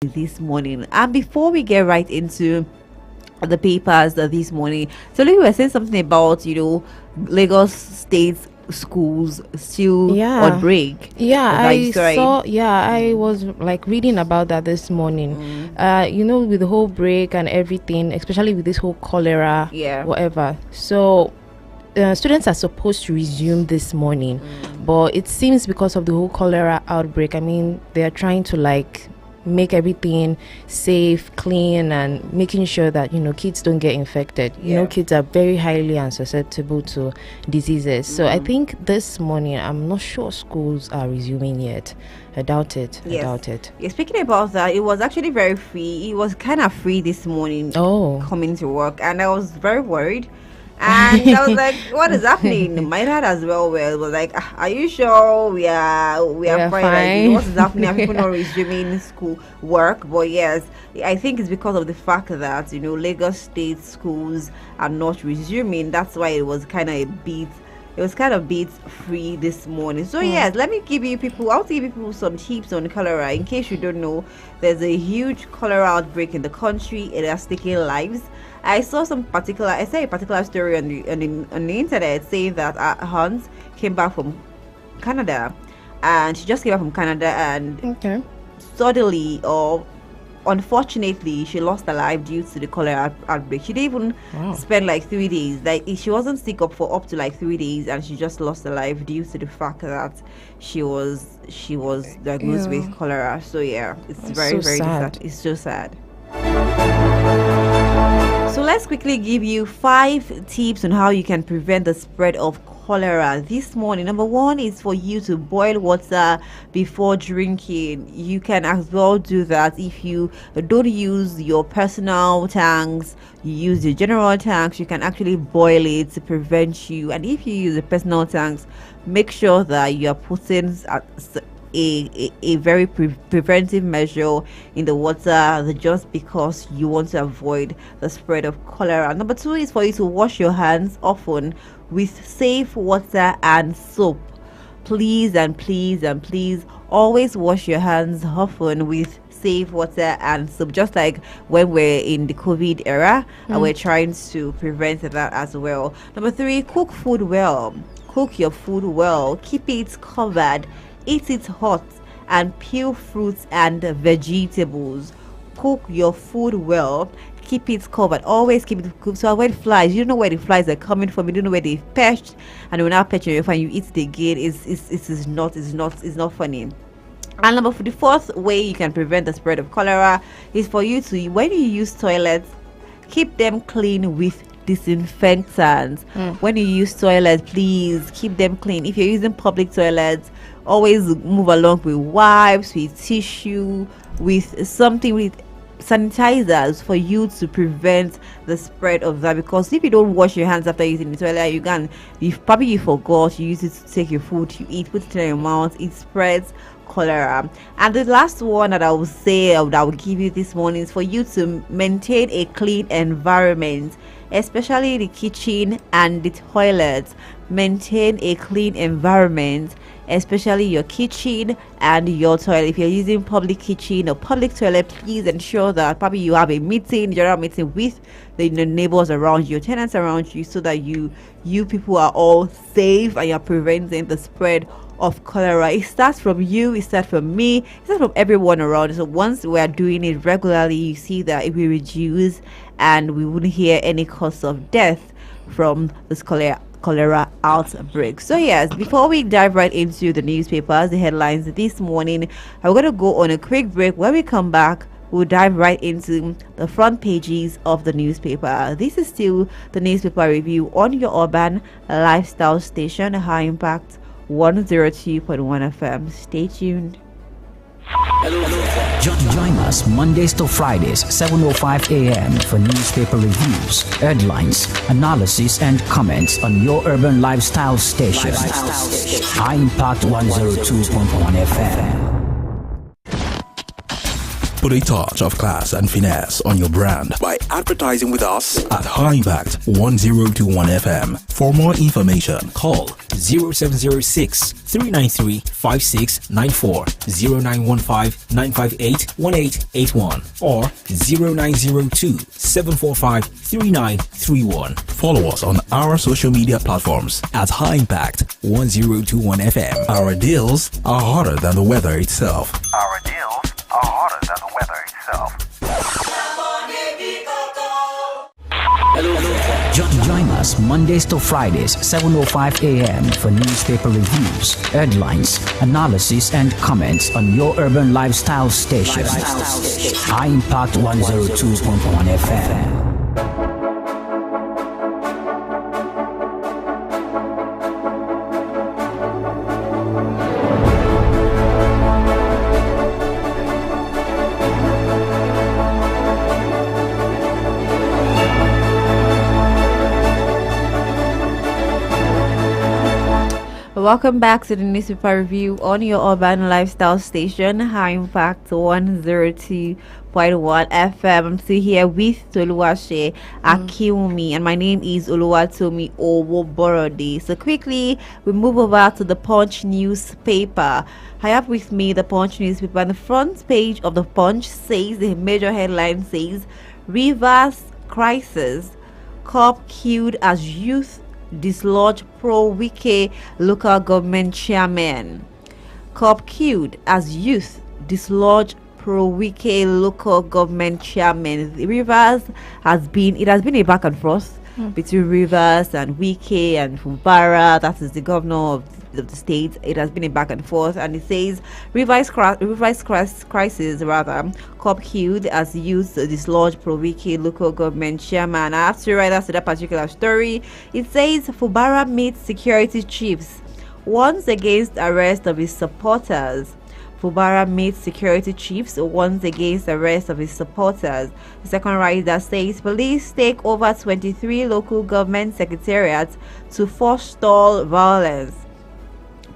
this morning. And before we get right into the papers this morning, so we were saying something about Lagos State schools still on Yeah. break. Yeah, Was that I right? saw, yeah, I was like reading about that this morning. With the whole break and everything, especially with this whole cholera, Yeah. whatever. So, students are supposed to resume this morning, but it seems because of the whole cholera outbreak, I mean, they are trying to like make everything safe, clean, and making sure that kids don't get infected. Yeah. Kids are very highly and susceptible to diseases. So I think this morning, I'm not sure schools are resuming yet. I doubt it. I Yes. doubt it. Yeah, speaking about that, it was actually very free. It was kind of free this morning Oh. coming to work, and I was very worried. And I was like, "What is happening?" My dad as well was like, "Are you sure we are fine? Like, what is happening? Are people not resuming school work?" But yes, I think it's because of the fact that Lagos State schools are not resuming. That's why it was kind of a bit. It was kind of bit free this morning. So yes, let me give you people. I'll give people some tips on cholera. In case you don't know, there's a huge cholera outbreak in the country. It has taken lives. I saw a particular story on the internet saying that Hans came back from Canada, and she just came back from Canada, and Okay. suddenly or unfortunately she lost her life due to the cholera outbreak. She didn't even Wow. spend like 3 days. Like she wasn't sick up for up to like 3 days, and she just lost her life due to the fact that she was diagnosed Yeah. with cholera. So yeah, it's That's very so very sad. sad. It's so sad. So let's quickly give you 5 tips on how you can prevent the spread of cholera this morning. Number one is for you to boil water before drinking. You can as well do that if you don't use your personal tanks, you use your general tanks. You can actually boil it to prevent you. And if you use the personal tanks, make sure that you are putting a very preventive measure in the water, just because you want to avoid the spread of cholera. Number two is for you to wash your hands often with safe water and soap. Please and please and please always wash your hands often with safe water and soap, just like when we're in the COVID era, and we're trying to prevent that as well. Number three, cook food well. Cook your food well, keep it covered, eat it hot, and peel fruits and vegetables. Cook your food well, keep it covered, always keep it cooked. So avoid flies. You don't know where the flies are coming from, you don't know where they've perched, and when now perch on your fan, you eat it again. It's not funny. And the fourth way you can prevent the spread of cholera is for you to, when you use toilets, keep them clean with disinfectants. When you use toilets, please keep them clean. If you're using public toilets, always move along with wipes, with tissue, with something, with sanitizers, for you to prevent the spread of that. Because if you don't wash your hands after using the toilet, you forgot, you use it to take your food, you eat, put it in your mouth, it spreads cholera. And the last one that I will say, that I will give you this morning, is for you to maintain a clean environment, especially the kitchen and the toilets. Maintain a clean environment, especially your kitchen and your toilet. If you're using public kitchen or public toilet, please ensure that probably you have a general meeting with the neighbors around you, tenants around you, so that you people are all safe and you're preventing the spread of cholera. It starts from you, it starts from me, it starts from everyone around. So once we are doing it regularly, you see that it will reduce, and we wouldn't hear any cause of death from this cholera outbreak. So yes, before we dive right into the newspapers, the headlines this morning, I'm going to go on a quick break. When we come back, we'll dive right into the front pages of the newspaper. This is still the newspaper review on your urban lifestyle station, High Impact 102.1 FM. Stay tuned. Join us Mondays to Fridays, 7:05 a.m. for newspaper reviews, headlines, analysis, and comments on your urban lifestyle station. High Impact 102.1 FM. Put a touch of class and finesse on your brand by advertising with us at High Impact 1021 FM. For more information, call 0706 393 5694, 0915 958 1881, or 0902 745 3931. follow us on our social media platforms at High Impact 1021 FM. Our deals are hotter than the weather itself. Our deals are hotter than the weather itself. Join us Mondays to Fridays, 7:05 a.m. for newspaper reviews, headlines, analysis, and comments on your urban lifestyle station. High Impact 102.1 FM. Welcome back to the newspaper review on your urban lifestyle station, High Impact 102.1 FM. I'm still here with Toluwase Akiwumi, and my name is Oluwatomi Owoborode. So quickly, we move over to the Punch newspaper. I have with me the Punch newspaper, and the front page of the Punch says, the major headline says, Rivers crisis, cop killed as youth dislodge pro-Wike local government chairman. Cop killed as youth dislodge pro-Wike local government chairman. Rivers has been a back and forth between Rivers and Wike and Fubara, that is the governor of the state. It has been a back and forth, and it says Rivers crisis rather, cop killed as youth dislodge pro-Wike local government chairman. I have to write that to that particular story. It says Fubara meets security chiefs, warns against arrest of his supporters. Fubara meets security chiefs, warns against arrest of his supporters. The second rider says police take over 23 local government secretariats to forestall violence.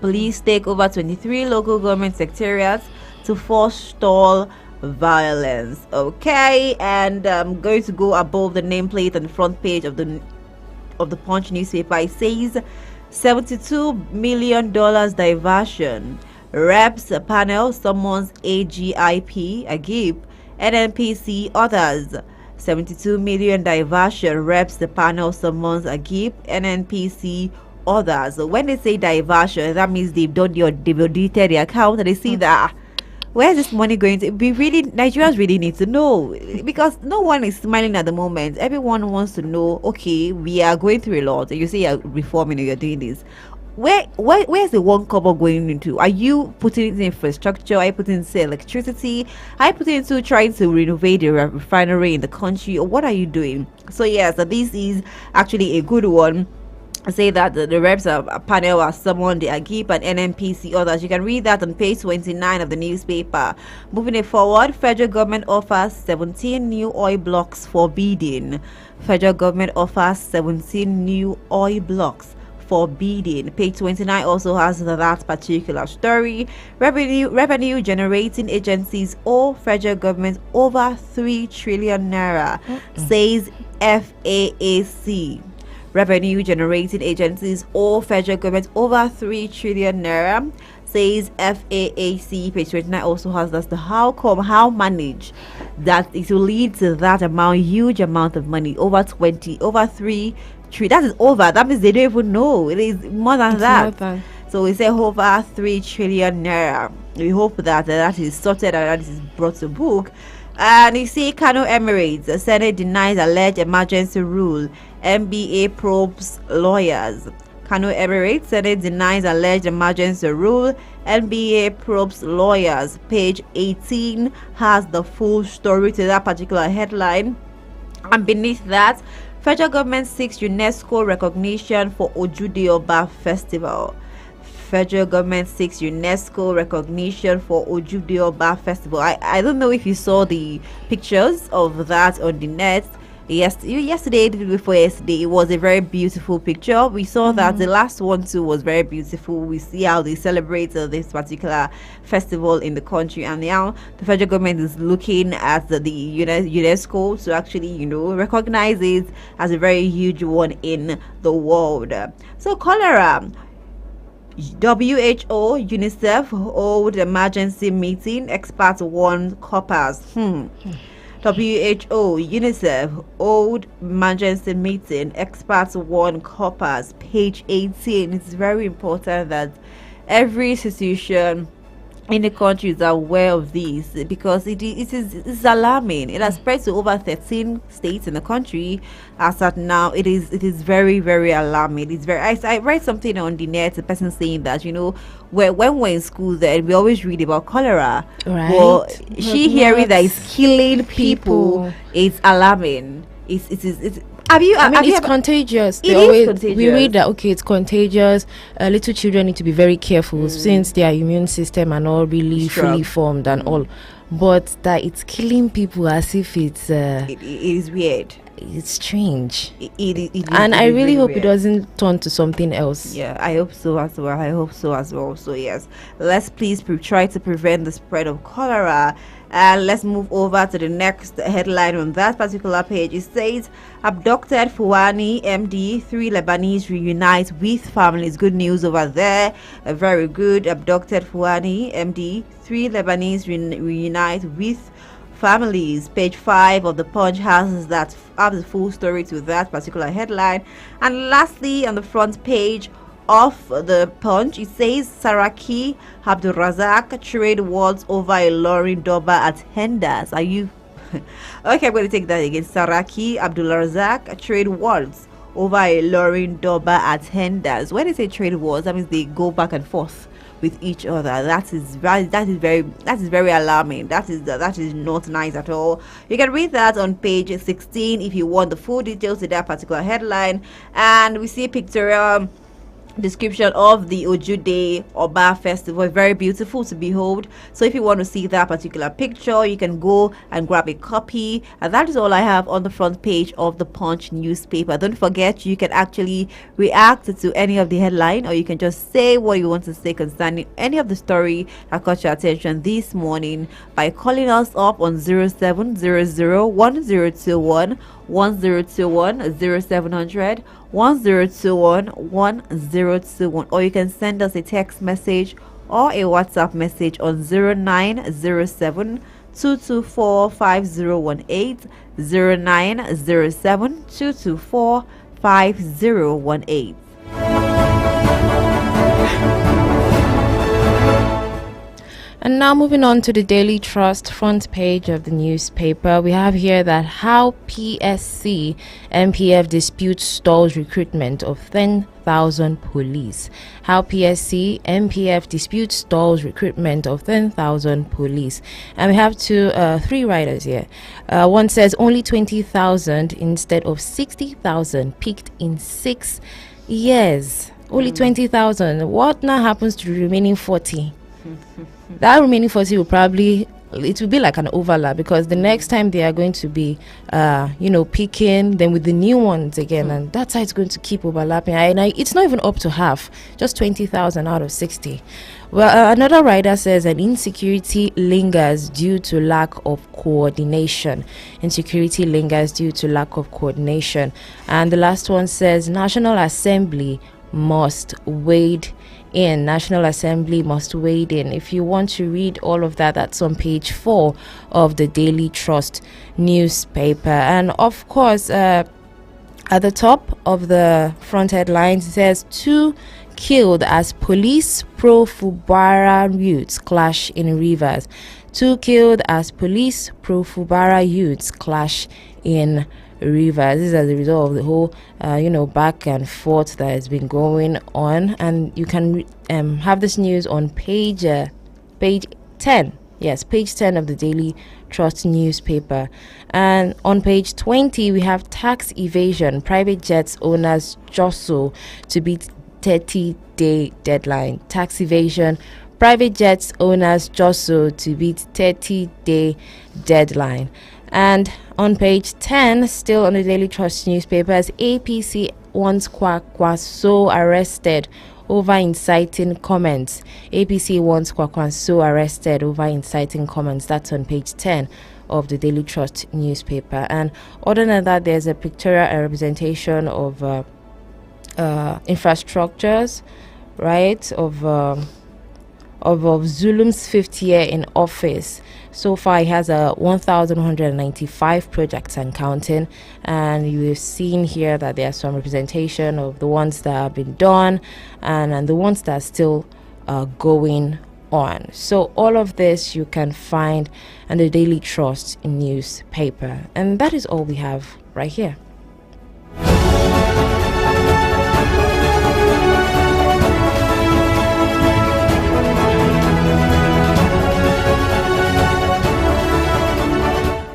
Police take over 23 local government secretariats to forestall violence. Okay, and I'm going to go above the nameplate on the front page of the Punch newspaper. It says $72 million diversion. Reps panel summons AGIP, Agip, NNPC, others. 72 million diversion. Reps the panel summons Agip, NNPC, others. So when they say diversion, that means they've audited the account, and they see that where's this money going to be. Really, Nigerians really need to know, because no one is smiling at the moment. Everyone wants to know, okay, we are going through a lot, you say you're reforming or you're doing this. Where's the one kobo going into? Are you putting it in infrastructure? Are you putting it in electricity? Are you putting it into trying to renovate the refinery in the country, or what are you doing? So yes, so this is actually a good one. I say that the reps panel are summoned, the Agip and NNPC others. You can read that on page 29 of the newspaper. Moving it forward, federal government offers 17 new oil blocks for bidding. Federal government offers 17 new oil blocks for bidding. Page 29 also has that particular story. Revenue generating agencies owe federal government over 3 trillion naira, says FAAC. Revenue generating agencies owe federal government over 3 trillion naira, says FAAC. Page 29 also has that's the how manage that it will lead to that amount, huge amount of money, over 3 trillion. That is over. That means they don't even know. It is more than that. So we say over 3 trillion naira. We hope that that is sorted and that is brought to book. And you see, Kano Emirates, the Senate denies alleged emergency rule. NBA probes lawyers. Kano Emirates, Senate denies alleged emergency rule. NBA probes lawyers. Page 18 has the full story to that particular headline. And beneath that, federal government seeks UNESCO recognition for Ojude Oba Festival. Federal government seeks UNESCO recognition for Ojude Oba Festival. I don't know if you saw the pictures of that on the net. Yesterday, the day before yesterday, it was a very beautiful picture. We saw that the last one too was very beautiful. We see how they celebrate this particular festival in the country, and now the federal government is looking at the UNESCO to actually, recognize it as a very huge one in the world. So cholera. WHO, UNICEF hold emergency meeting. Experts warn coppers. WHO, UNICEF hold emergency meeting. Experts warn coppers. Page 18. It's very important that every institution in the country is aware of this, because it's alarming. It has spread to over 13 states in the country. As at now, it is very, very alarming. It's very. I read something on the net, a person saying that when we're in school, then we always read about cholera, Right. but she hearing that it's killing people, it's alarming. It's have you? I mean, have you it's ever- contagious. It They is always, contagious. We read that, okay, it's contagious. Little children need to be very careful since their immune system are not really Strong. fully formed and all. But that it's killing people as if it's It is weird. it's strange. And And I really hope it doesn't turn to something else. Yeah, I hope so as well. So yes, let's please try to prevent the spread of cholera. And let's move over to the next headline on that particular page. It says, abducted Fuani MD, 3 Lebanese reunite with families. Good news over there. Very good. Abducted Fuani MD, 3 Lebanese reunite with families. Page 5 of the Punch has the full story to that particular headline. And lastly, on the front page of the Punch, it says Saraki Abdulrazak trade wars over a lorry Doba at Hendas. Are you okay? I'm going to take that again. Saraki Abdulrazak trade wars over a lorry Doba at Hendas. When they say trade wars, that means they go back and forth with each other. That is very alarming. That is not nice at all. You can read that on page 16 if you want the full details to that particular headline. And we see a pictorial description of the Ojude Oba festival. Very beautiful to behold. So if you want to see that particular picture, you can go and grab a copy. And that is all I have on the front page of the Punch newspaper. Don't forget, you can actually react to any of the headline, or you can just say what you want to say concerning any of the story that caught your attention this morning by calling us up on 0700 1021 0700 1021 1021, or you can send us a text message or a WhatsApp message on 0907 224 5018 0907 224 5018. And now moving on to the Daily Trust front page of the newspaper, we have here that how PSC MPF disputes stalls recruitment of 10,000 police. How PSC MPF disputes stalls recruitment of 10,000 police. And we have three writers here. One says only 20,000 instead of 60,000 picked in 6 years. Only 20,000. What now happens to the remaining 40? That remaining 40 will probably, it will be like an overlap, because the next time they are going to be picking then with the new ones again, and that's how it's going to keep overlapping. It's not even up to half, just 20,000 out of 60. Well, another writer says an insecurity lingers due to lack of coordination. Insecurity lingers due to lack of coordination. And the last one says National Assembly must wade in. National Assembly must wade in. If you want to read all of that, that's on page 4 of the Daily Trust newspaper. And of course, at the top of the front headlines, it says 2 killed as police pro-Fubara youths clash in Rivers. 2 killed as police pro-Fubara youths clash in Rivers. This is as a result of the whole back and forth that has been going on, and you can have this news on page 10. Yes, page 10 of the Daily Trust newspaper. And on page 20 we have tax evasion, private jets owners jostle to beat 30-day deadline. Tax evasion, private jets owners jostle to beat 30-day deadline. And on page 10, still on the Daily Trust newspapers, APC wants Kwakwaso arrested over inciting comments. APC wants Kwakwaso arrested over inciting comments. That's on page 10 of the Daily Trust newspaper. And other than that, there's a pictorial representation of infrastructures, right, of Zulum's 5th year in office. So far, he has 1,195 projects and counting. And you've seen here that there's some representation of the ones that have been done and the ones that are still going on. So all of this you can find in the Daily Trust newspaper. And that is all we have right here.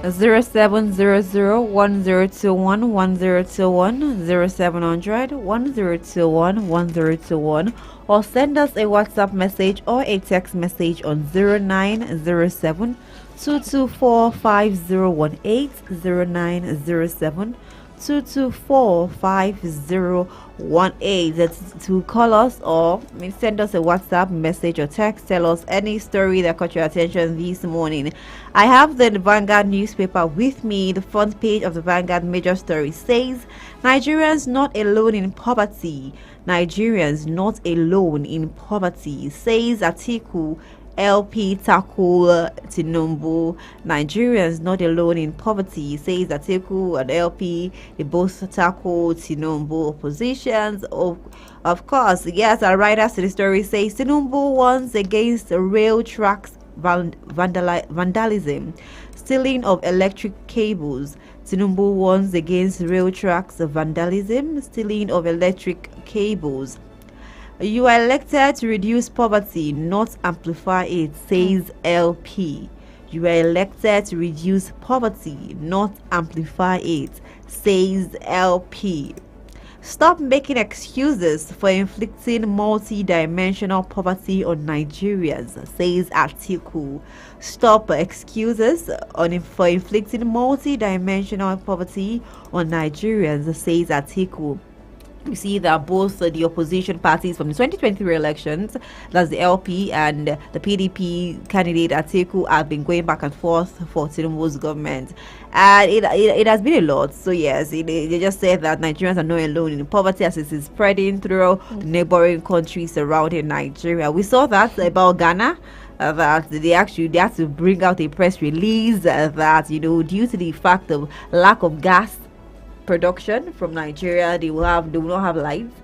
0700-1021-1021 or send us a WhatsApp message or a text message on 0907 224 5018 0907 224 5018. That's to call us or send us a WhatsApp message or text. Tell us any story that caught your attention this morning. I have the Vanguard newspaper with me. The front page of the Vanguard major story says Nigerians not alone in poverty. Nigerians not alone in poverty, says Atiku. LP tackle Tinubu. Nigerians not alone in poverty, says Atiku and LP. They both tackle Tinubu. Oppositions, of course, yes. Our writers to the story says Tinubu warns against rail tracks vandalism, stealing of electric cables. Tinubu warns against rail tracks vandalism, stealing of electric cables. You are elected to reduce poverty, not amplify it, says LP. You are elected to reduce poverty, not amplify it, says LP. Stop making excuses for inflicting multi-dimensional poverty on Nigerians, says Atiku. Stop excuses for inflicting multi-dimensional poverty on Nigerians, says Atiku. We see that both the opposition parties from the 2023 elections, that's the LP and the PDP candidate Atiku, have been going back and forth for Tinubu's government, and it has been a lot. So yes, they just said that Nigerians are not alone in poverty as it is spreading through the neighboring countries surrounding Nigeria. We saw that about Ghana. That they had to bring out a press release that due to the fact of lack of gas production from Nigeria, they will not have lights,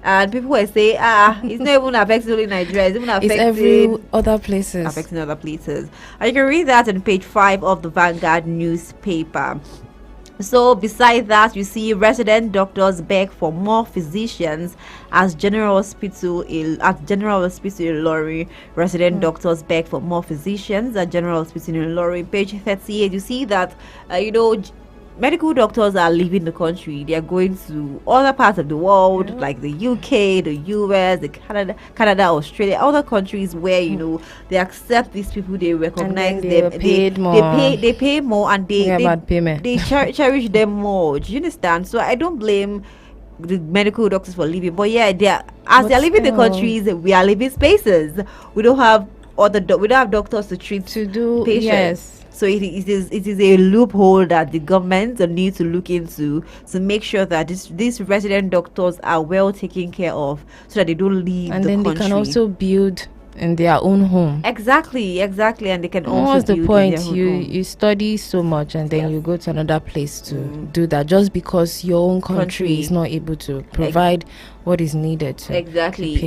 and people will say it's not even affecting only Nigeria, it's even affecting every other places, affecting other places. And you can read that on page 5 of the Vanguard newspaper. So beside that, you see resident doctors beg for more physicians as General Hospital Ilori. Resident doctors beg for more physicians at General Hospital Ilori. Page 38, you see that medical doctors are leaving the country. They are going to other parts of the world, like the UK, the US, the Canada, Australia, other countries where they accept these people. They recognize them. They pay more, and they cherish them more. Do you understand? So I don't blame the medical doctors for leaving, but yeah, they're leaving the countries. We are leaving spaces. We don't have doctors to treat patients. Yes. So it is a loophole that the government need to look into to make sure that these resident doctors are well taken care of, so that they don't leave the country. And then they can also build in their own home. Exactly, and they can also. What's the point? You study so much and then you go to another place to do that just because your own country is not able to provide what is needed to exactly.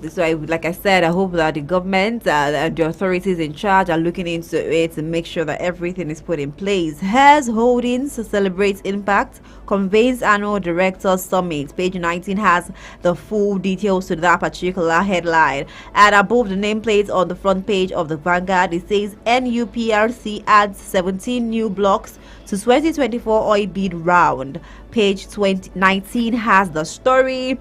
So like I said, I hope that the government and the authorities in charge are looking into it to make sure that everything is put in place. Hares Holdings celebrates impact, convenes annual directors summit. Page 19 has the full details to that particular headline, and above the nameplate on the front page of the Vanguard, it says NUPRC adds 17 new blocks to 2024 oil bid round. Page 19 has the story.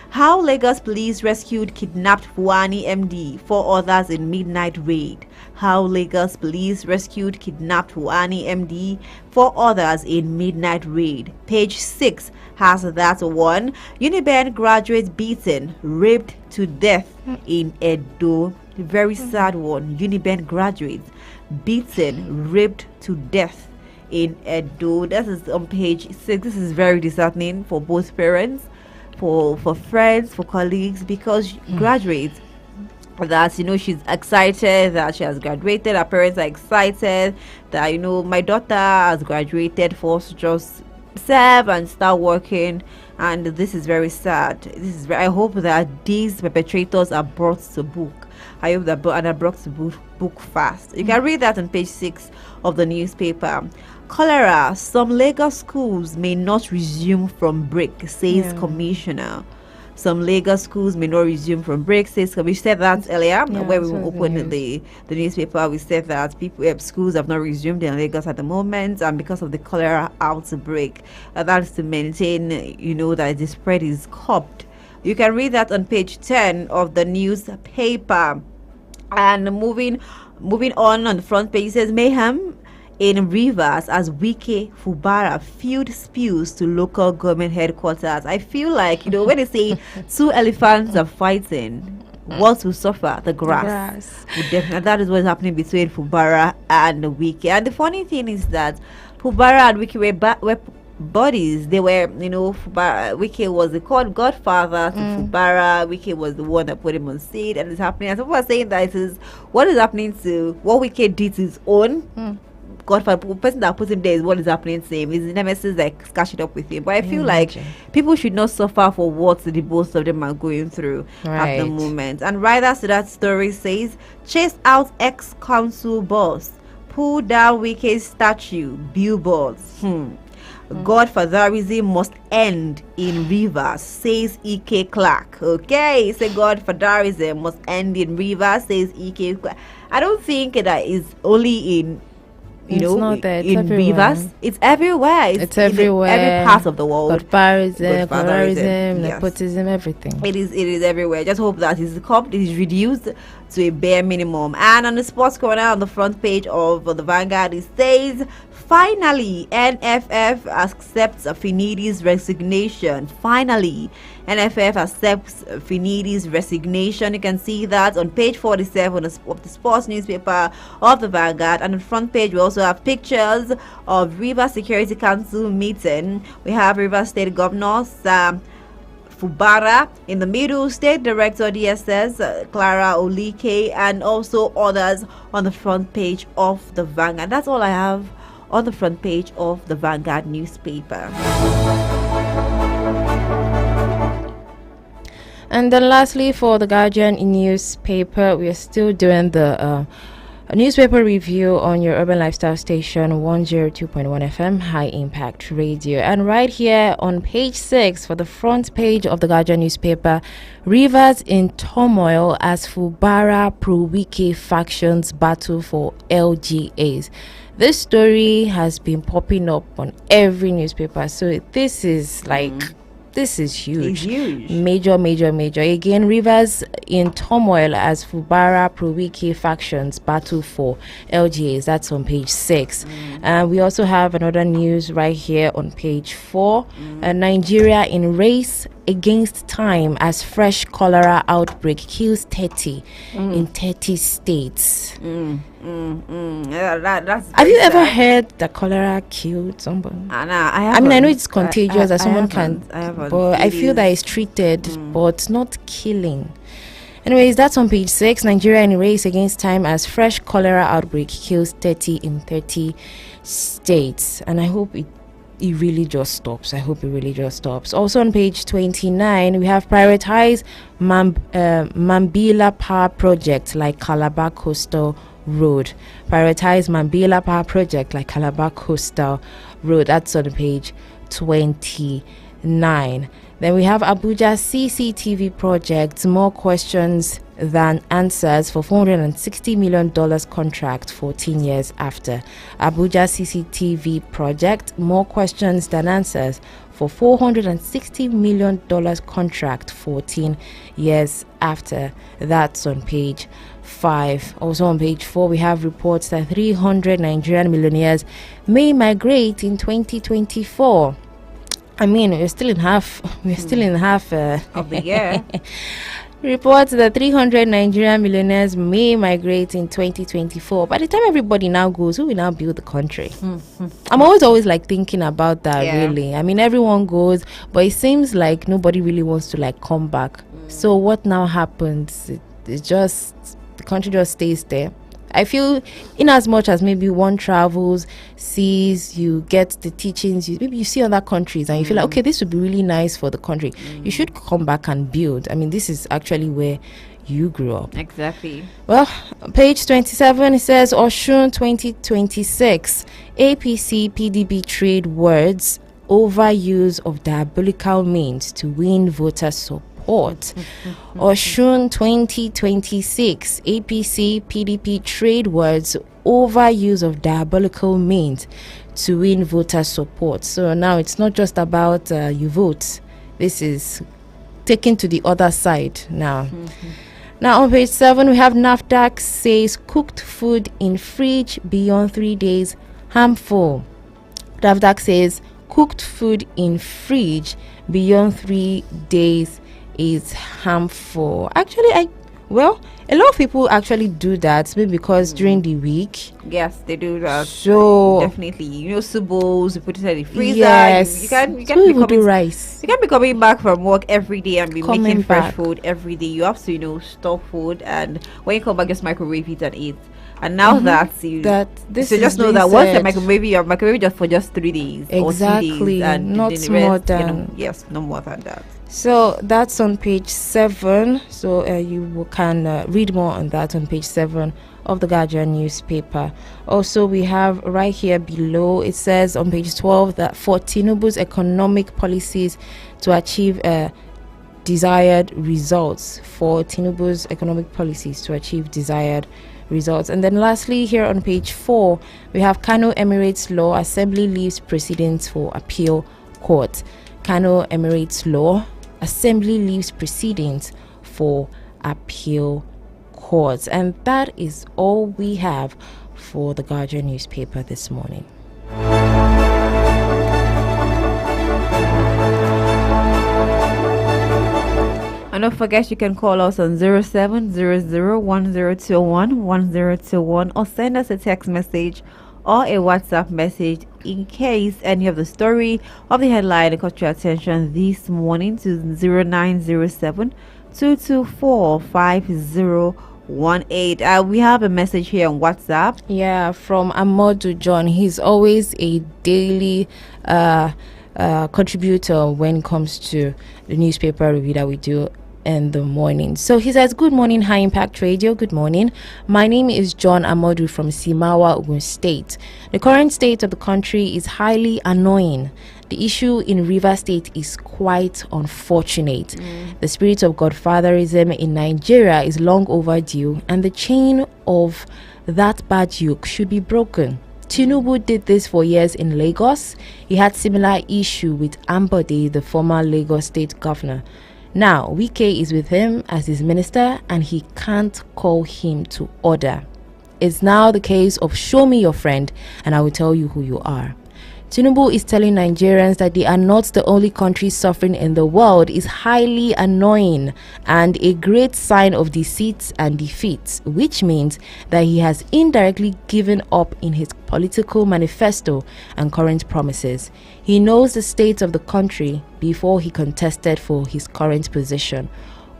How Lagos police rescued kidnapped Fuani MD, 4 others in midnight raid. How Lagos police rescued kidnapped Fuani MD, 4 others in midnight raid. Page 6 has that one. Uniben graduate beaten, raped to death in Edo. Very sad one. Uniben graduates beaten, raped to death in Edo. This is on page 6. This is very disheartening for both parents, for friends, for colleagues, because graduates that she's excited that she has graduated. Her parents are excited that my daughter has graduated, for us to just serve and start working. And this is very sad. I hope that these perpetrators are brought to book. I hope that are brought to book fast. You can read that on page 6 of the newspaper. Cholera. Some Lagos schools may not resume from break, says commissioner. Some Lagos schools may not resume from break, says we said that earlier where we opened the newspaper. We said that schools have not resumed in Lagos at the moment, and because of the cholera outbreak, that's to maintain that the spread is curbed. You can read that on page 10 of the newspaper. And moving on the front page, it says mayhem in Rivers as Wike Fubara field spews to local government headquarters. I feel like when they say two elephants are fighting, what will suffer? The grass. Definitely, that is what is happening between Fubara and Wike. And the funny thing is that Fubara and Wike were buddies. They were, Wike was the godfather to Fubara. Wike was the one that put him on seat, and it's happening. And some people are saying that it is what is happening to what Wike did to his own godfather. The person that put him there is what is happening to him. His nemesis like catching up with him. But I feel like people should not suffer for what the both of them are going through at the moment. And writers to that story says, chase out ex-council boss, pull down Wike's statue, billboards. Godfatherism must end in Rivers, says E.K. Clark. Okay, so Godfatherism must end in Rivers, says E.K. Clark. I don't think that is only in in Rivers. It's everywhere. It's everywhere. Every part of the world. Godfatherism, nepotism, everything. It is everywhere. Just hope that is reduced to a bare minimum. And on the sports corner on the front page of the Vanguard, it says, finally, NFF accepts Finidi's resignation. Finally, NFF accepts Finidi's resignation. You can see that on page 47 of the sports newspaper of the Vanguard. And on the front page, we also have pictures of Rivers Security Council meeting. We have Rivers State Governor Sam Fubara in the middle, State Director DSS Clara Olike, and also others on the front page of the Vanguard. That's all I have on the front page of the Vanguard newspaper. And then lastly, for the Guardian newspaper, we are still doing the newspaper review on your urban lifestyle station 102.1 FM High Impact Radio. And right here on page 6 for the front page of the Guardian newspaper, Rivers in turmoil as Fubara pro-Wike factions battle for LGAs. This story has been popping up on every newspaper, so this is this is huge. Major. Again, Rivers in turmoil as Fubara pro-Wike factions battle for LGAs. That's on page 6. We also have another news right here on page 4. Nigeria in race against time as fresh cholera outbreak kills 30 in 30 states. That's have you ever heard that cholera killed somebody? I know it's contagious that someone can, but I feel that it's treated but not killing. Anyways, that's on page 6. Nigeria in race against time as fresh cholera outbreak kills 30 in 30 states. And I hope it really just stops. Also on page 29, we have prioritize Mambila Power Project like Calabar Coastal Road. Prioritize Mambila Power Project like Calabar Coastal Road. That's on page 29. Then we have Abuja CCTV projects. More questions than answers for $460 million contract 14 years after. Abuja CCTV project, more questions than answers for $460 million contract 14 years after. That's on page 5. Also on page 4, we have reports that 300 Nigerian millionaires may migrate in 2024. I mean, we're still in half of the year. Reports that 300 Nigerian millionaires may migrate in 2024. By the time everybody now goes, who will now build the country? I'm always like thinking about that, really. I mean, everyone goes, but it seems like nobody really wants to like come back. So what now happens? It's just, the country just stays there. I feel in as much as maybe one travels, sees, you get the teachings, maybe you see other countries and you feel like, okay, this would be really nice for the country. You should come back and build. I mean, this is actually where you grew up. Exactly. Well, page 27, it says Oshun 2026, APC PDP trade words over use of diabolical means to win voter support. Oshun 2026, APC PDP trade words over use of diabolical means to win voter support. So now it's not just about you vote. This is taken to the other side now. Now on page 7, we have NAFDAC says cooked food in fridge beyond 3 days harmful. NAFDAC says cooked food in fridge beyond 3 days is harmful. Actually, a lot of people actually do that, maybe because during the week. Yes, they do that. So definitely, soup bowls, you put it in the freezer. Yes, you can't do rice. You can't be coming back from work every day and be making fresh back. food every day. You have to, store food, and when you come back, just microwave it and eat. And now just know that once you microwave just for just 3 days or 2 days, and not the more rest, than no more than that. So that's on page 7. So you can read more on that on page 7 of the Guardian newspaper. Also, we have right here below, it says on page 12 that for Tinubu's economic policies to achieve desired results. For Tinubu's economic policies to achieve desired results. And then lastly, here on page 4, we have Kano Emirates Law Assembly leaves precedents for appeal court. Kano Emirates Law Assembly leaves precedents for appeal courts. And that is all we have for the Guardian newspaper this morning. And don't forget, you can call us on 0700-1021-1021 or send us a text message or a WhatsApp message in case any of the story of the headline caught your attention this morning to 0907-224-5018. We have a message here on WhatsApp. Yeah, from Amodu John. He's always a daily contributor when it comes to the newspaper review that we do in the morning. So he says, good morning, High Impact Radio. Good morning. My name is John Amodu from Simawa, Ogun State. The current state of the country is highly annoying. The issue in Rivers State is quite unfortunate. The spirit of godfatherism in Nigeria is long overdue, and the chain of that bad yoke should be broken. Tinubu did this for years in Lagos. He had similar issue with Ambode, the former Lagos State governor. Now, Wike is with him as his minister, and he can't call him to order. It's now the case of show me your friend, and I will tell you who you are. Tinubu is telling Nigerians that they are not the only country suffering in the world is highly annoying and a great sign of deceit and defeat, which means that he has indirectly given up in his political manifesto and current promises. He knows the state of the country before he contested for his current position.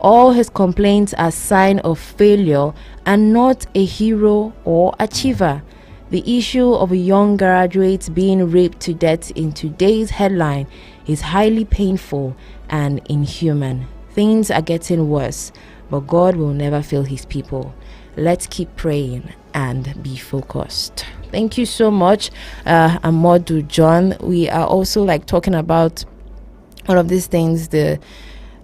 All his complaints are sign of failure and not a hero or achiever. The issue of a young graduate being raped to death in today's headline is highly painful and inhuman. Things are getting worse, but God will never fail his people. Let's keep praying and be focused. Thank you so much, Amodu John. We are also talking about all of these things, the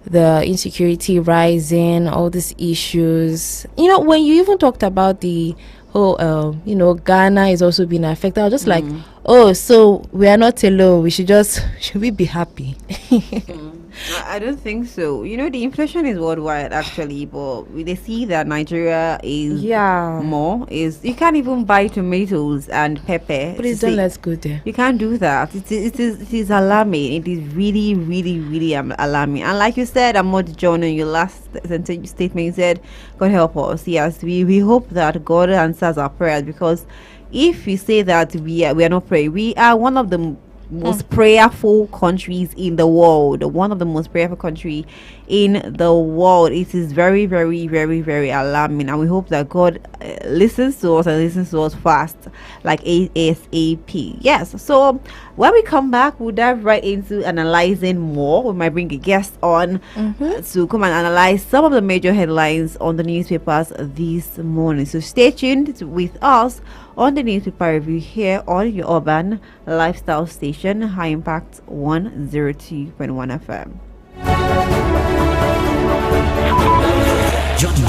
the insecurity rising, all these issues. You know, when you even talked about the whole, Ghana is also being affected, I was just like, oh, so we are not alone. Should we be happy? I don't think so. The inflation is worldwide actually, but they see that Nigeria is more. You can't even buy tomatoes and pepper. Please don't let's go there. You can't do that. It is alarming. It is really, really, really alarming. And like you said, Ahmad John, in your last statement, you said, God help us. Yes, we hope that God answers our prayers, because if we say that we are not praying, we are one of the most prayerful countries in the world. One of the most prayerful country in the world. It is very, very, very, very alarming, and we hope that God listens to us and listens to us fast, like ASAP. Yes. So when we come back, we'll dive right into analyzing more. We might bring a guest on to come and analyze some of the major headlines on the newspapers this morning. So stay tuned with us on the newspaper review here on your urban lifestyle station, High Impact 102.1 FM.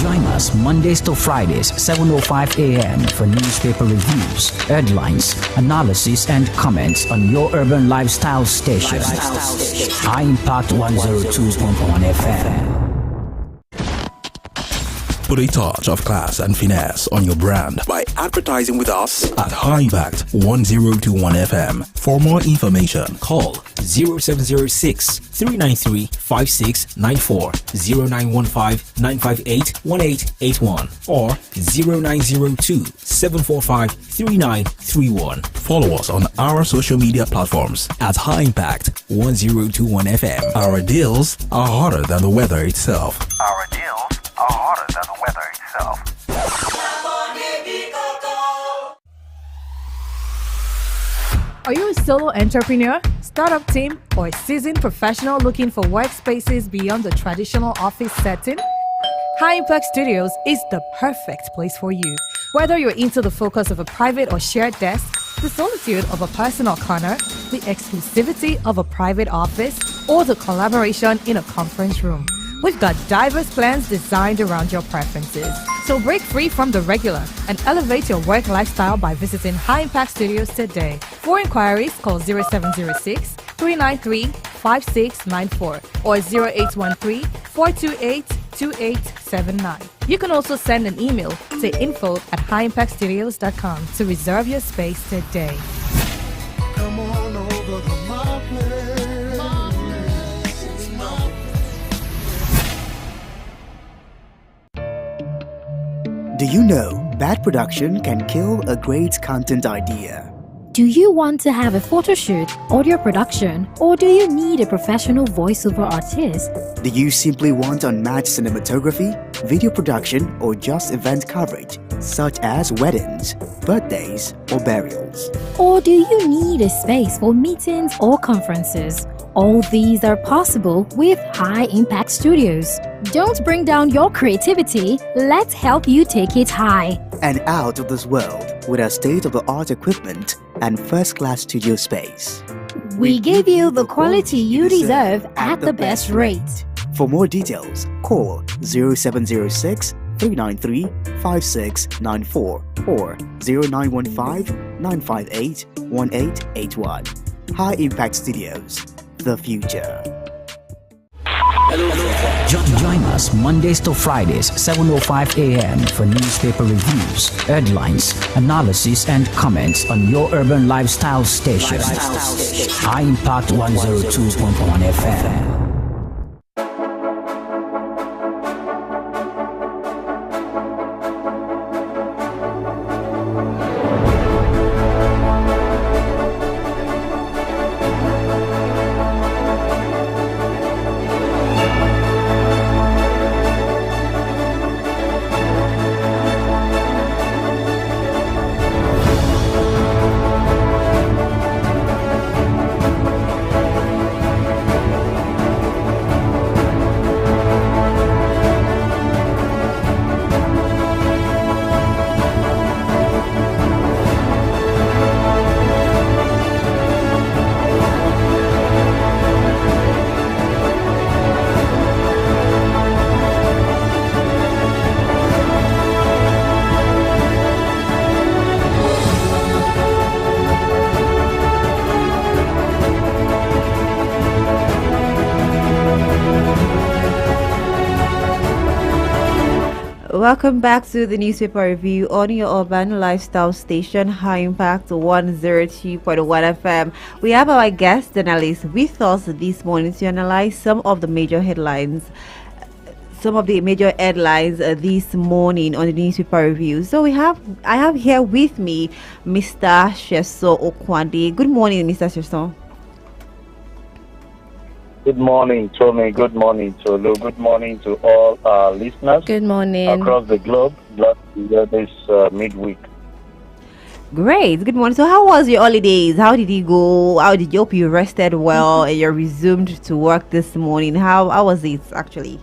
Join us Mondays to Fridays, 7:05 a.m. for newspaper reviews, headlines, analysis, and comments on your urban lifestyle station. High Impact 102.1 FM. Put a touch of class and finesse on your brand by advertising with us at High Impact 1021 FM. For more information, Call 0706 393 5694, 0915 958 1881, or 0902 745 3931. follow us on our social media platforms at High Impact 1021 FM. Our deals are hotter than the weather itself. Our deals are hotter than the weather itself. Are you a solo entrepreneur, startup team, or a seasoned professional looking for workspaces beyond the traditional office setting? High Impact Studios is the perfect place for you. Whether you're into the focus of a private or shared desk, the solitude of a personal corner, the exclusivity of a private office, or the collaboration in a conference room, we've got diverse plans designed around your preferences. So break free from the regular and elevate your work lifestyle by visiting High Impact Studios today. For inquiries, call 0706 393 5694 or 0813 428 2879. You can also send an email to info@highimpactstudios.com to reserve your space today. Come on over to my place. Do you know bad production can kill a great content idea? Do you want to have a photo shoot, audio production, or do you need a professional voiceover artist? Do you simply want unmatched cinematography, video production, or just event coverage, such as weddings, birthdays, or burials? Or do you need a space for meetings or conferences? All these are possible with High Impact Studios. Don't bring down your creativity, let's help you take it high. And out of this world with our state-of-the-art equipment and first-class studio space. We give you the quality you deserve at the best rate. For more details, call 0706 393 5694 or 0915 958 1881. High Impact Studios, the future. Join us Mondays to Fridays, 7:05 a.m. for newspaper reviews, headlines, analysis, and comments on your urban lifestyle station. High Impact 102.1 FM. Welcome back to the newspaper review on your urban lifestyle station, High Impact 102.1 FM. We have our guest analyst with us this morning to analyze some of the major headlines. This morning on the newspaper review. So I have here with me Mr. Sheso Okwande. Good morning, Mr. Sheso. Good morning, Tommy. Good morning, Tolu. Good morning to all our listeners. Good morning. Across the globe. Glad to hear this midweek. Great. Good morning. So how was your holidays? How did you go? How did you hope you rested well and you resumed to work this morning? How was it actually?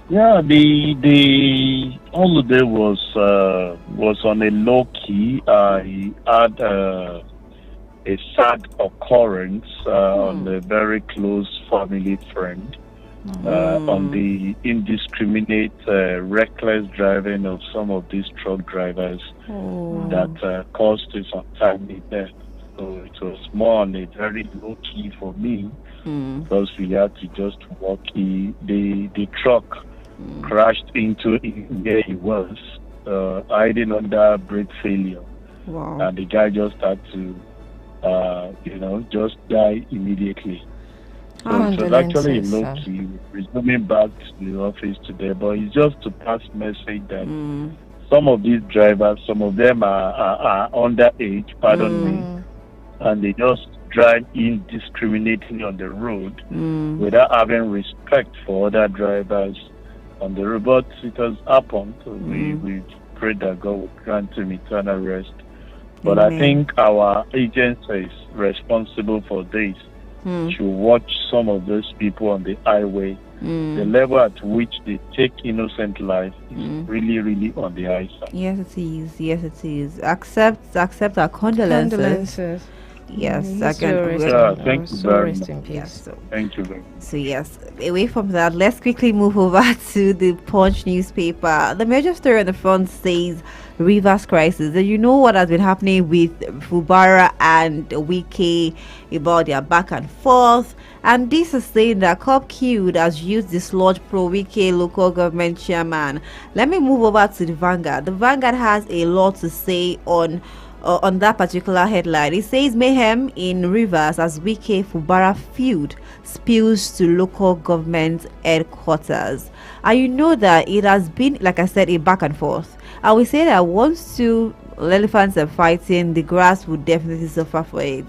Yeah, the holiday was on a low key. I had a sad occurrence on a very close family friend on the indiscriminate, reckless driving of some of these truck drivers that caused us untimely death. So it was more on a very low key for me because we had to just walk. The truck crashed into where he was, hiding under brake failure. Wow. And the guy just had to just die immediately. So it was actually a low key. Resuming back to the office today, but it's just to pass message that some of these drivers, some of them are underage, pardon me, and they just drive indiscriminately on the road without having respect for other drivers on the road. But it has happened. So we pray that God will grant him eternal rest. But I think our agencies responsible for this should watch some of those people on the highway. The level at which they take innocent life is really, really on the high side. Yes, it is. Yes, it is. Accept our condolences. Yes, thank you very much. Yes, thank you very much. So yes, away from that, let's quickly move over to the Punch newspaper. The major story on the front says Rivers crisis. And you know what has been happening with Fubara and Wike about their back and forth. And this is saying that Cop Q has used the sludge pro Wike local government chairman. Let me move over to the Vanguard. The Vanguard has a lot to say on that particular headline. It says mayhem in Rivers as Wike Fubara feud spills to local government headquarters. And you know that it has been, like I said, a back and forth. I will say that once two elephants are fighting, the grass will definitely suffer for it.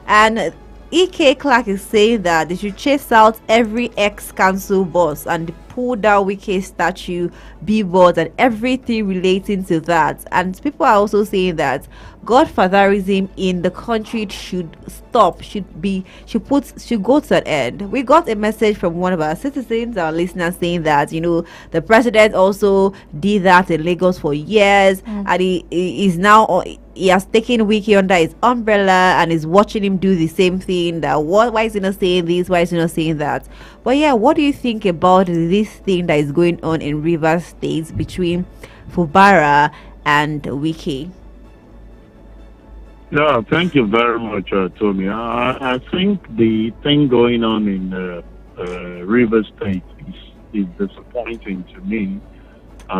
And EK Clark is saying that they should chase out every ex-council boss and pull down Wike statue, billboards, and everything relating to that. And people are also saying that godfatherism in the country should stop, should go to an end. We got a message from one of our citizens, our listeners, saying that the president also did that in Lagos for years, and he is now he has taken Wike under his umbrella and is watching him do the same thing. That why is he not saying this? Why is he not saying that? But yeah, what do you think about this thing that is going on in Rivers State between Fubara and Wike? Yeah, thank you very much, Tommy. I think the thing going on in Rivers State is disappointing to me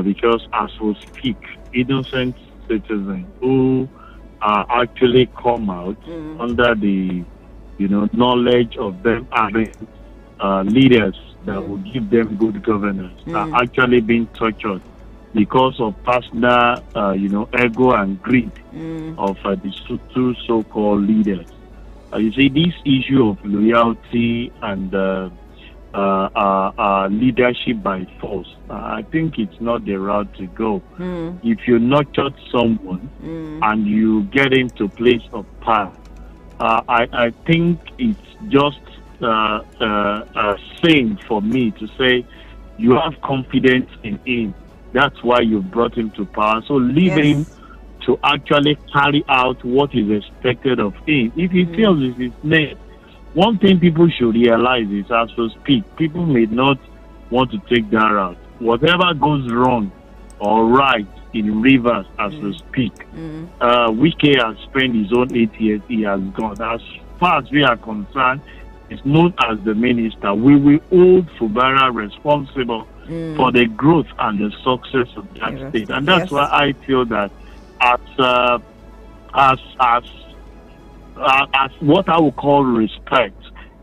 because as we speak, innocent citizens who actually come out under the knowledge of them having leaders that will give them good governance are actually being tortured because of personal ego and greed of the two so-called leaders. You see, this issue of loyalty and leadership by force, I think it's not the route to go. If you nurture someone and you get into place of power, I think it's just saying for me to say you have confidence in him. That's why you brought him to power. So leave him to actually carry out what is expected of him. If he feels it's his name, one thing people should realize is, as we speak, people may not want to take that route. Whatever goes wrong or right in Rivers as we speak, Wike has spent his own 8 years, he has gone. As far as we are concerned, is known as the minister, we will hold Fubara responsible for the growth and the success of that state. And that's why I feel that as what I would call respect,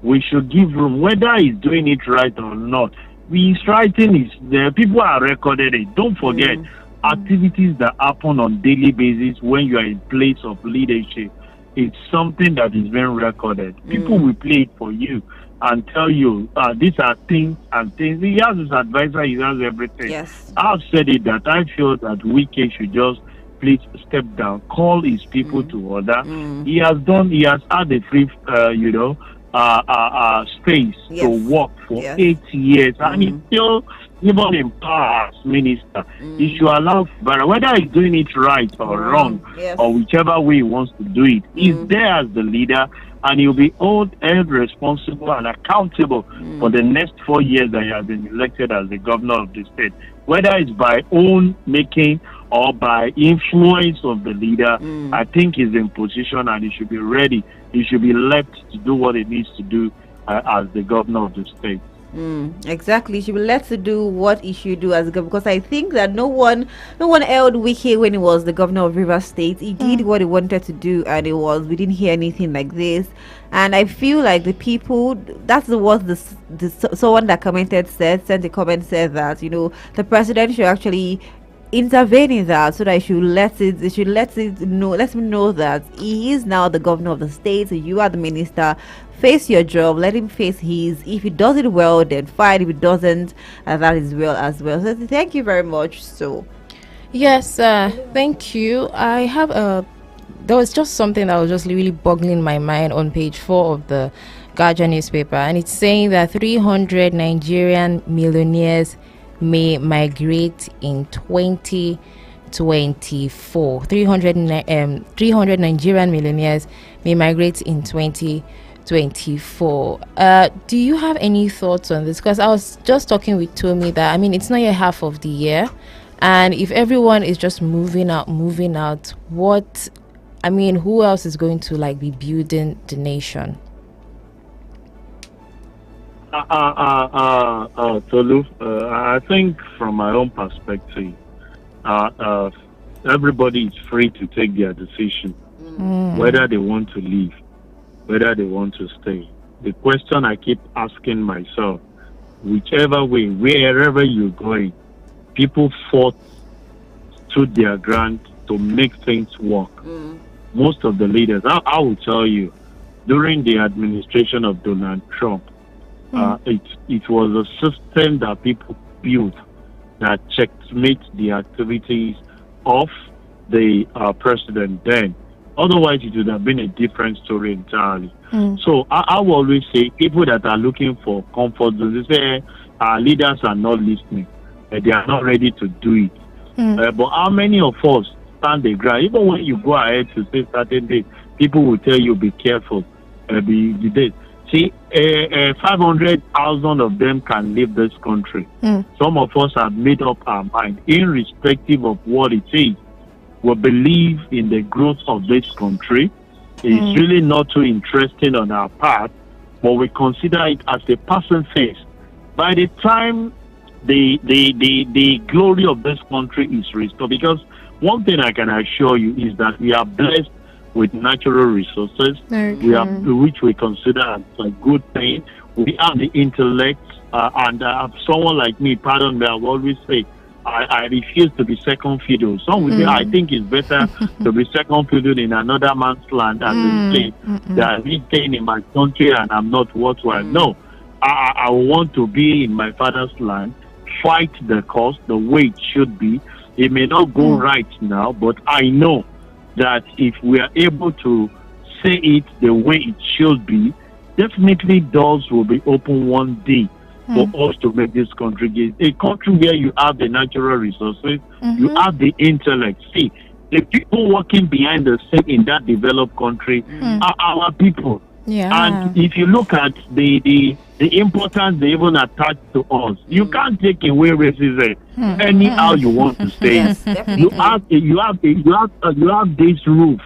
we should give room, whether he's doing it right or not. His writing is there. People are recorded it. Don't forget activities that happen on daily basis when you are in place of leadership. It's something that is being recorded. People will play it for you and tell you these are things and things. He has his advisor, he has everything. Yes. I've said it that I feel that Wike should just please step down, call his people to order. He has had a free space to work for 8 years, and he's still even in power as minister. He should allow, but whether he's doing it right or wrong, or whichever way he wants to do it, he's there as the leader, and he'll be held responsible and accountable for the next 4 years that he has been elected as the governor of the state. Whether it's by own making or by influence of the leader, I think he's in position and he should be ready. He should be left to do what he needs to do as the governor of the state. Exactly, he should be left to do what he should do as a governor, because I think that no one held Wike when he was the governor of Rivers State. He did what he wanted to do, and we didn't hear anything like this. And I feel like the people, that's what someone that sent a comment said that the president should actually intervene in that, so that they should let him know that he is now the governor of the state. So you are the minister. Face your job. Let him face his. If he does it well, then fine. If he doesn't, that is well as well. So thank you very much. So yes, thank you. I have there was just something that was just really boggling my mind on page 4 of the Guardian newspaper, and it's saying that 300 Nigerian millionaires may migrate in 2024. 300 Nigerian millionaires may migrate in 2024. Do you have any thoughts on this? Because I was just talking with Tommy that it's not yet half of the year, and if everyone is just moving out, who else is going to be building the nation? Tolu, I think from my own perspective, everybody is free to take their decision, whether they want to leave, whether they want to stay. The question I keep asking myself, whichever way, wherever you're going, people fought, stood their ground to make things work. Most of the leaders, I will tell you, during the administration of Donald Trump, it was a system that people built that checkmate the activities of the president then. Otherwise, it would have been a different story entirely. So I will always say, people that are looking for comfort zones, they say our leaders are not listening. They are not ready to do it. But how many of us stand the ground? Even when you go ahead to say certain things, people will tell you, be careful. See, 500,000 of them can leave this country. Some of us have made up our mind, irrespective of what it is. We believe in the growth of this country. It's really not too interesting on our part, but we consider it as a passing phase. By the time the glory of this country is restored, because one thing I can assure you is that we are blessed with natural resources, which we consider as a good thing. We have the intellect, and someone like me, pardon me, I will always say, I refuse to be second fiddle. Some will say, I think it's better to be second fiddle in another man's land as a slave than me staying in my country and I'm not worthwhile. No, I want to be in my father's land, fight the cause the way it should be. It may not go right now, but I know that if we are able to say it the way it should be, definitely doors will be open one day for us to make this country a country where you have the natural resources, you have the intellect. See, the people working behind the scene in that developed country are our people. And if you look at the importance they even attach to us, you can't take away racism anyhow you want to say. You have this roof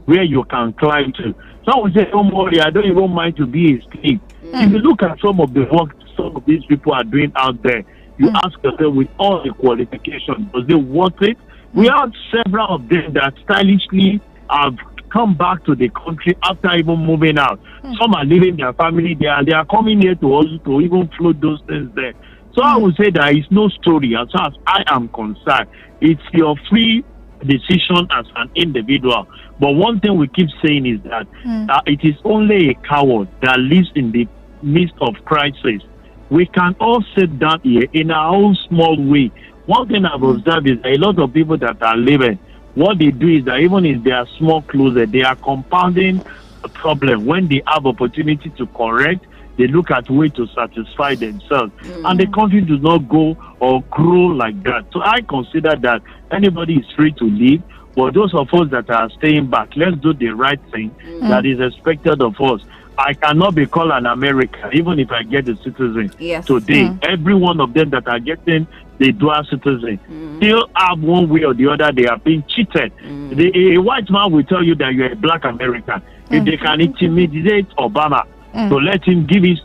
where you can climb to. Some will say, don't worry, I don't even mind to be a slave. If you look at some of the work some of these people are doing out there, you ask yourself, with all the qualifications, was it worth it? We have several of them that stylishly have come back to the country after even moving out. Some are leaving their family. They are coming here to also to even float those things there. So I would say there is no story as far as I am concerned. It's your free decision as an individual. But one thing we keep saying is that it is only a coward that lives in the midst of crisis. We can all sit down here in our own small way. One thing I've observed is that a lot of people that are living, what they do is that even in their small closet, they are compounding a problem. When they have opportunity to correct, they look at way to satisfy themselves. And the country does not go or grow like that. So I consider that anybody is free to leave. But those of us that are staying back, let's do the right thing that is expected of us. I cannot be called an American, even if I get a citizen today. Every one of them that are getting the dual citizen still have one way or the other, they are being cheated. A white man will tell you that you're a black American. If they can intimidate Obama to let him give his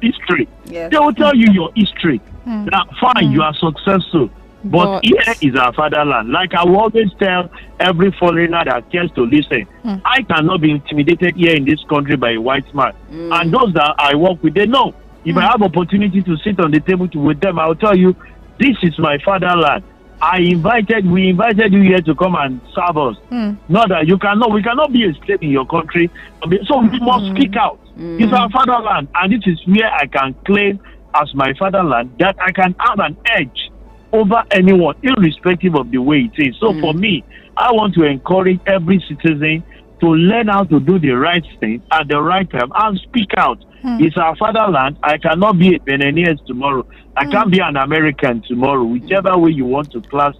history, they will tell you your history. Now, fine, you are successful. But here is our fatherland. Like I will always tell every foreigner that cares to listen, I cannot be intimidated here in this country by a white man. And those that I work with, they know. If I have opportunity to sit on the table with them, I will tell you, this is my fatherland. We invited you here to come and serve us. Not that we cannot be a slave in your country. So we must speak out. It's our fatherland, and this is where I can claim as my fatherland that I can have an edge over anyone, irrespective of the way it is. So for me, I want to encourage every citizen to learn how to do the right thing at the right time and speak out. It's our fatherland. I cannot be a Beninese tomorrow. I can't be an American tomorrow. Whichever way you want to class,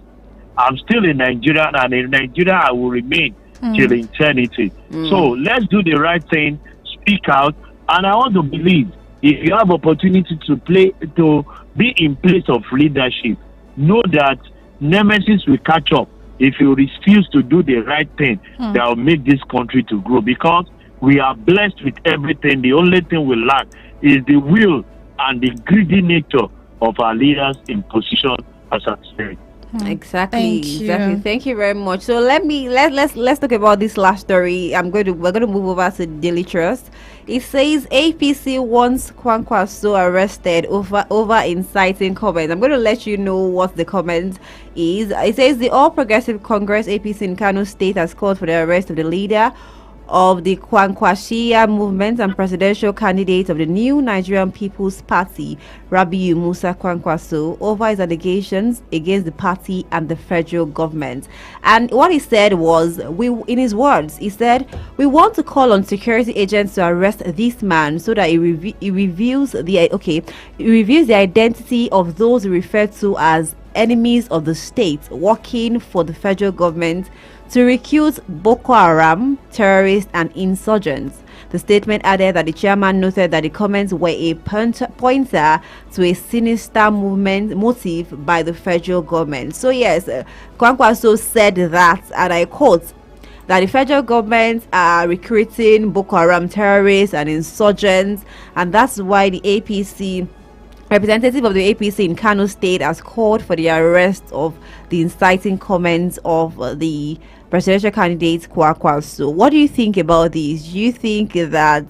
I'm still in Nigeria, and in Nigeria I will remain till eternity. So let's do the right thing, speak out, and I want to believe if you have opportunity to be in place of leadership, know that nemesis will catch up if you refuse to do the right thing that will make this country to grow, because we are blessed with everything. The only thing we lack is the will and the greedy nature of our leaders in position as a spirit. Exactly. Thank you very much. So let's talk about this last story. We're going to move over to Daily Trust. It says APC wants Kwankwaso arrested over inciting comments. I'm going to let you know what the comment is. It says the All Progressive Congress APC in Kano State has called for the arrest of the leader of the Kwankwashia movement and presidential candidate of the New Nigerian People's Party, Rabiu Musa Kwankwaso, over his allegations against the party and the federal government. And what he said was, in his words, he said, "We want to call on security agents to arrest this man so that he reveals the identity of those referred to as enemies of the state working for the federal government to recruit Boko Haram, terrorists and insurgents." The statement added that the chairman noted that the comments were a pointer to a sinister movement motive by the federal government. So yes, Kwankwaso said that, and I quote, that the federal government are recruiting Boko Haram terrorists and insurgents, and that's why the APC representative of the APC in Kano State has called for the arrest of the inciting comments of the presidential candidate Kwankwaso. What do you think about this? Do you think that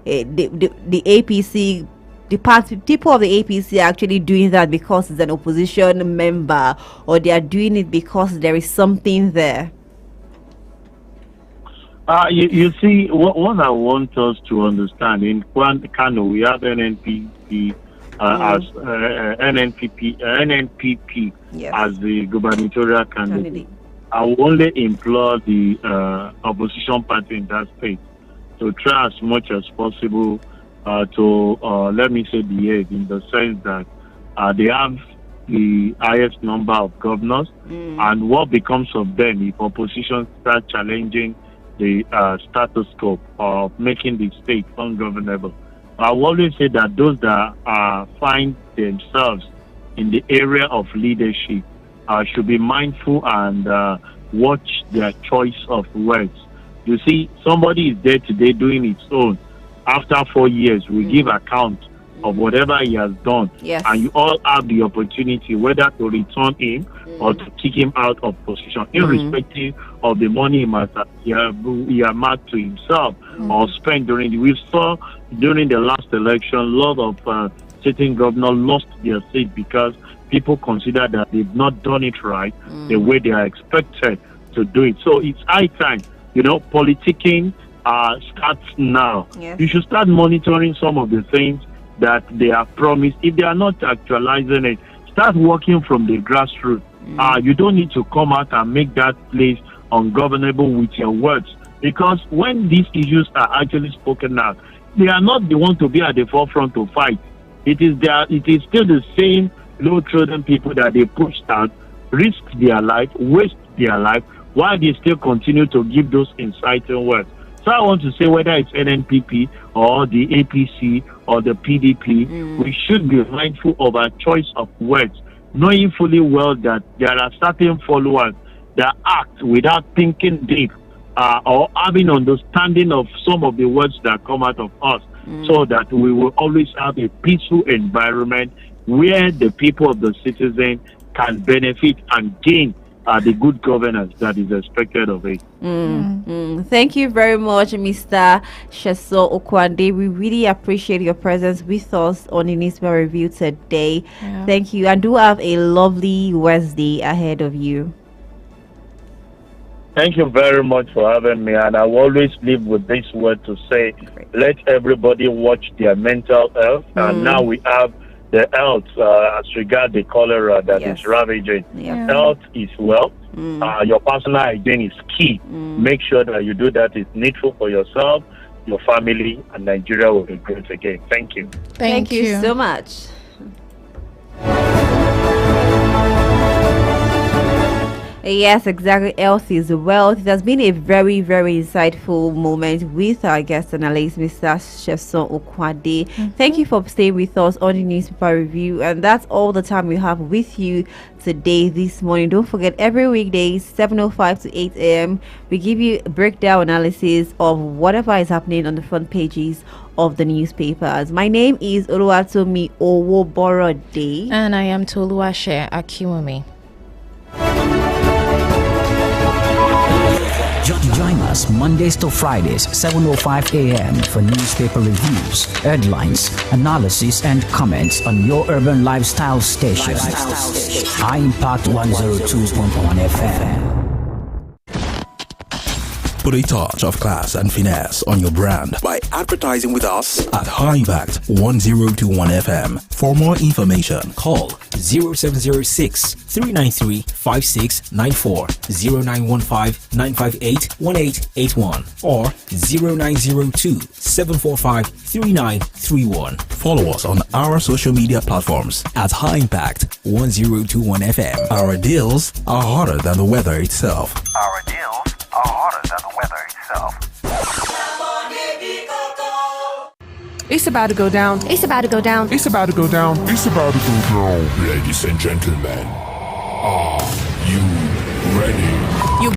the APC, people of the APC are actually doing that because it's an opposition member, or they are doing it because there is something there? You see, what I want us to understand, in Kano we have NNPP as NNPP as the gubernatorial candidate. I will only implore the opposition party in that state to try as much as possible to, let me say, behave in the sense that they have the highest number of governors, and what becomes of them if opposition start challenging the status quo of making the state ungovernable. I will always say that those that find themselves in the area of leadership should be mindful and watch their choice of words. You see, somebody is there today doing its own, after 4 years, we give account of whatever he has done. Yes. And you all have the opportunity whether to return him or to kick him out of position, irrespective of the money he must have earmarked to himself or spent during we saw during the last election, a lot of sitting governors lost their seat because people consider that they've not done it right the way they are expected to do it. So it's high time, politicking starts now. Yes. You should start monitoring some of the things that they have promised. If they are not actualizing it, start working from the grassroots. You don't need to come out and make that place ungovernable with your words, because when these issues are actually spoken out, they are not the ones to be at the forefront to fight. It is still the same low-trodden people that they push out, risk their life, waste their life, while they still continue to give those inciting words. So I want to say, whether it's NNPP or the APC or the PDP, we should be mindful of our choice of words, knowing fully well that there are certain followers that act without thinking deep or having understanding of some of the words that come out of us, so that we will always have a peaceful environment where the people of the citizen can benefit and gain the good governance that is expected of it. Thank you very much, Mr. Sheso Okwande. We really appreciate your presence with us on the Newspaper Review today. Yeah. Thank you, and do have a lovely Wednesday ahead of you. Thank you very much for having me, and I will always live with this word to say, let everybody watch their mental health. And now we have the health as regard the cholera that is ravaging. Health is wealth. Your personal hygiene is key. Make sure that you do that. It's needful for yourself, your family, and Nigeria will be great again. Thank you. Thank you so much. Yes, exactly. Health is wealth. It has been a very, very insightful moment with our guest analyst, Mr. Sheson Okwande. Thank you for staying with us on the Newspaper Review. And that's all the time we have with you today, this morning. Don't forget, every weekday, 7:05 to 8 a.m., we give you a breakdown analysis of whatever is happening on the front pages of the newspapers. My name is Oluwatomi Owoborode. And I am Toluwase Akiwumi. Join us Mondays to Fridays, 7:05 a.m. for newspaper reviews, headlines, analysis, and comments on your urban lifestyle station. High Impact 102.1 FM. Put a touch of class and finesse on your brand by advertising with us at High Impact 1021 FM. For more information, call 0706 393 5694, 0915 958 1881, or 0902 745 3931. Follow us on our social media platforms at High Impact 1021 FM. Our deals are hotter than the weather itself. Our deals are hotter than the weather itself. It's about to go down. It's about to go down. It's about to go down. It's about to go down. Ladies and gentlemen,